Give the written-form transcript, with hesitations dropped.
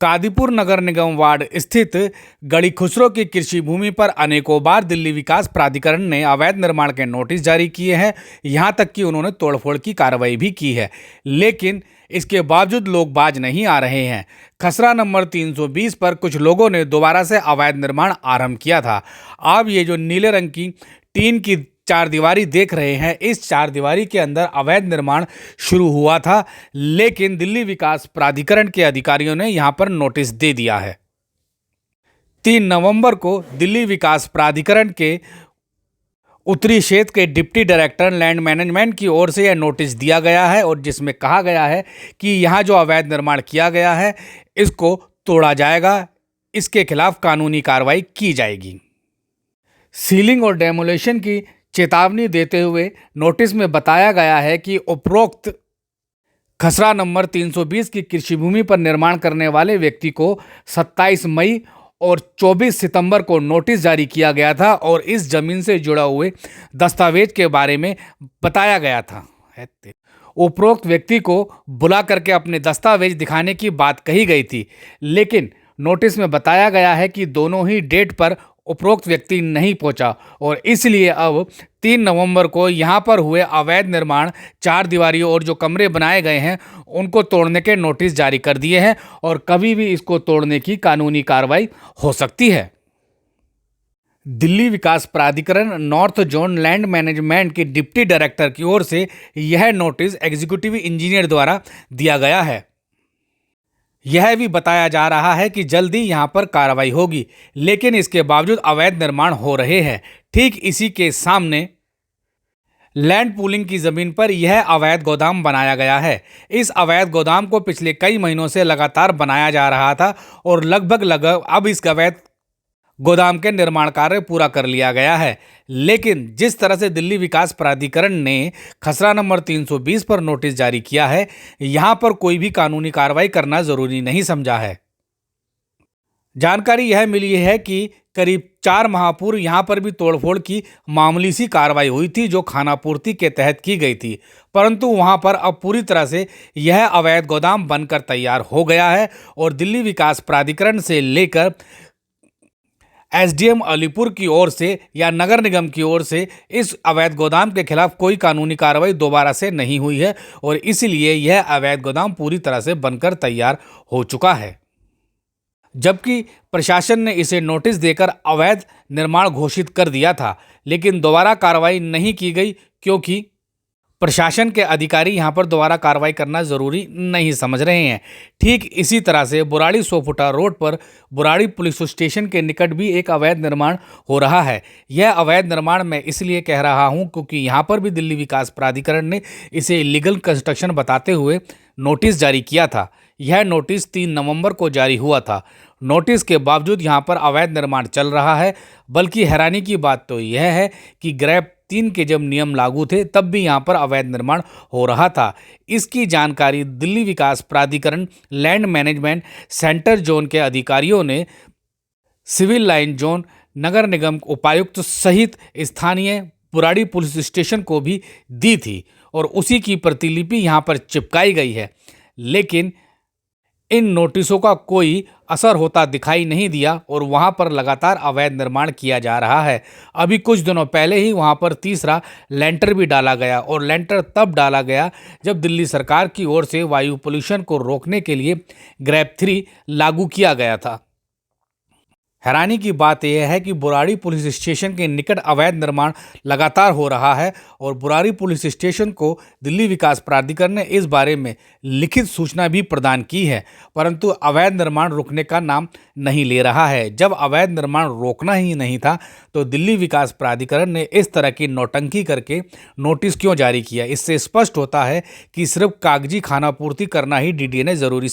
कादीपुर नगर निगम ward स्थित गढ़ी खुसरो की कृषि भूमि पर अनेकों बार दिल्ली विकास प्राधिकरण ने अवैध निर्माण के नोटिस जारी किए हैं। यहां तक कि उन्होंने तोड़फोड़ की कार्रवाई भी की है, लेकिन इसके बावजूद लोग बाज नहीं आ रहे हैं। खसरा नंबर 320 पर कुछ लोगों ने दोबारा से अवैध निर्माण आरंभ किया था। आप ये जो नीले रंग की टीन की चारदीवारी देख रहे हैं, इस चारदीवारी के अंदर अवैध निर्माण शुरू हुआ था, लेकिन दिल्ली विकास प्राधिकरण के अधिकारियों ने यहां पर नोटिस दे दिया है। 3 नवंबर को दिल्ली विकास प्राधिकरण के उत्तरी क्षेत्र के डिप्टी डायरेक्टर लैंड मैनेजमेंट की ओर से यह नोटिस दिया गया है और जिसमें कहा गया है कि यहां जो अवैध निर्माण किया गया है इसको तोड़ा जाएगा, इसके खिलाफ कानूनी कार्रवाई की जाएगी। सीलिंग और डेमोलेशन की चेतावनी देते हुए नोटिस में बताया गया है कि उपरोक्त खसरा नंबर 320 की कृषि भूमि पर निर्माण करने वाले व्यक्ति को 27 मई और 24 सितंबर को नोटिस जारी किया गया था और इस जमीन से जुड़ा हुए दस्तावेज के बारे में बताया गया था। उपरोक्त व्यक्ति को बुला करके अपने दस्तावेज दिखाने की बात कही गई थी, लेकिन नोटिस में बताया गया है कि दोनों ही डेट पर उपरोक्त व्यक्ति नहीं पहुंचा और इसलिए अब 3 नवंबर को यहां पर हुए अवैध निर्माण, चार दीवारियों और जो कमरे बनाए गए हैं उनको तोड़ने के नोटिस जारी कर दिए हैं और कभी भी इसको तोड़ने की कानूनी कार्रवाई हो सकती है। दिल्ली विकास प्राधिकरण नॉर्थ जोन लैंड मैनेजमेंट के डिप्टी डायरेक्टर की ओर से यह नोटिस एग्जीक्यूटिव इंजीनियर द्वारा दिया गया है। यह भी बताया जा रहा है कि जल्दी यहां पर कार्रवाई होगी, लेकिन इसके बावजूद अवैध निर्माण हो रहे हैं। ठीक इसी के सामने लैंड पूलिंग की जमीन पर यह अवैध गोदाम बनाया गया है। इस अवैध गोदाम को पिछले कई महीनों से लगातार बनाया जा रहा था और लगभग अब इस अवैध गोदाम के निर्माण कार्य पूरा कर लिया गया है, लेकिन जिस तरह से दिल्ली विकास प्राधिकरण ने खसरा नंबर 320 पर नोटिस जारी किया है, यहां पर कोई भी कानूनी कार्रवाई करना जरूरी नहीं समझा है। जानकारी यह मिली है कि करीब 4 माह पूर्व यहां पर भी तोड़फोड़ की मामूली सी कार्रवाई हुई थी जो खानापूर्ति के तहत की गई थी, परंतु वहां पर अब पूरी तरह से यह अवैध गोदाम बनकर तैयार हो गया है और दिल्ली विकास प्राधिकरण से लेकर एसडीएम अलीपुर की ओर से या नगर निगम की ओर से इस अवैध गोदाम के खिलाफ कोई कानूनी कार्रवाई दोबारा से नहीं हुई है और इसलिए यह अवैध गोदाम पूरी तरह से बनकर तैयार हो चुका है। जबकि प्रशासन ने इसे नोटिस देकर अवैध निर्माण घोषित कर दिया था, लेकिन दोबारा कार्रवाई नहीं की गई क्योंकि प्रशासन के अधिकारी यहां पर दोबारा कार्रवाई करना जरूरी नहीं समझ रहे हैं। ठीक इसी तरह से बुराड़ी 100 फुटा रोड पर बुराड़ी पुलिस स्टेशन के निकट भी एक अवैध निर्माण हो रहा है। यह अवैध निर्माण मैं इसलिए कह रहा हूं क्योंकि यहां पर भी दिल्ली विकास प्राधिकरण ने इसे इलीगल कंस्ट्रक्शन बताते हुए नोटिस जारी किया था। यह नोटिस 3 नवंबर को जारी हुआ था। नोटिस के बावजूद यहां पर अवैध निर्माण चल रहा है। बल्कि हैरानी की बात तो यह है कि ग्रैप 3 के जब नियम लागू थे तब भी यहां पर अवैध निर्माण हो रहा था। इसकी जानकारी दिल्ली विकास प्राधिकरण लैंड मैनेजमेंट सेंटर जोन के अधिकारियों ने सिविल लाइन जोन नगर निगम उपायुक्त सहित स्थानीय बुराड़ी पुलिस स्टेशन को भी दी थी और उसी की प्रतिलिपि यहां पर चिपकाई गई है, लेकिन इन नोटिसों का कोई असर होता दिखाई नहीं दिया और वहां पर लगातार अवैध निर्माण किया जा रहा है। अभी कुछ दिनों पहले ही वहां पर तीसरा लेंटर भी डाला गया और लेंटर तब डाला गया जब दिल्ली सरकार की ओर से वायु पोल्यूशन को रोकने के लिए ग्रैप 3 लागू किया गया था। हैरानी की बात यह है कि बुराड़ी पुलिस स्टेशन के निकट अवैध निर्माण लगातार हो रहा है और बुराड़ी पुलिस स्टेशन को दिल्ली विकास प्राधिकरण ने इस बारे में लिखित सूचना भी प्रदान की है, परंतु अवैध निर्माण रुकने का नाम नहीं ले रहा है। जब अवैध निर्माण रोकना ही नहीं था तो दिल्ली विकास प्राधिकरण ने इस तरह की नौटंकी करके नोटिस क्यों जारी किया? इससे स्पष्ट होता है कि सिर्फ कागजी खानापूर्ति करना ही डीडीए ने जरूरी